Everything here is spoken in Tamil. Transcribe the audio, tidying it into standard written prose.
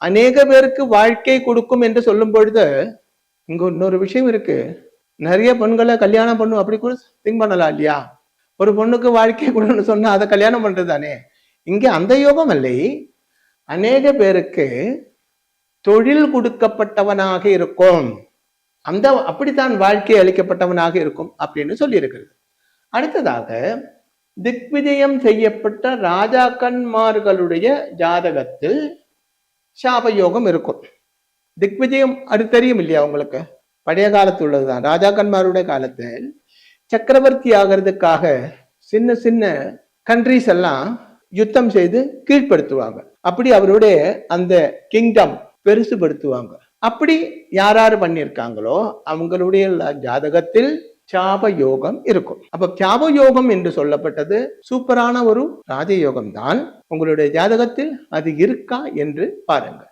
அநேக பேருக்கு வாழ்க்கை கொடுக்கும் என்று சொல்லும் பொழுது இங்க இன்னொரு விஷயம் இருக்கு. நிறைய பெண்களை கல்யாணம் பண்ணும் அப்படி கூட திங்க் பண்ணலாம் இல்லையா? ஒரு பொண்ணுக்கு வாழ்க்கை கொடுன்னு சொன்னா அதை கல்யாணம் பண்றது தானே. இங்க அந்த யோகம் இல்லை. அநேக பேருக்கு தொழில் கொடுக்கப்பட்டவனாக இருக்கும், அந்த அப்படித்தான் வாழ்க்கை அளிக்கப்பட்டவனாக இருக்கும் அப்படின்னு சொல்லி இருக்கிறது. அடுத்ததாக திக்விஜயம் செய்யப்பட்ட ராஜாக்கன்மார்களுடைய ஜாதகத்தில் சாபயோகம் இருக்கும். திக்விஜயம் அது தெரியும் இல்லையா உங்களுக்கு? பழைய காலத்து உள்ளதுதான். ராஜாக்கன்மாருடைய காலத்தில் சக்கரவர்த்தி ஆகிறதுக்காக சின்ன சின்ன கண்ட்ரிஸ் எல்லாம் யுத்தம் செய்து கீழ்ப்படுத்துவாங்க. அப்படி அவருடைய அந்த கிங்டம் பெருசுபடுத்துவாங்க. அப்படி யாராரு பண்ணியிருக்காங்களோ அவங்களுடைய ஜாதகத்தில் சாப யோகம் இருக்கும். அப்ப சாப யோகம் என்று சொல்லப்பட்டது சூப்பரான ஒரு ராஜயோகம் தான். உங்களுடைய ஜாதகத்தில் அது இருக்கா என்று பாருங்க.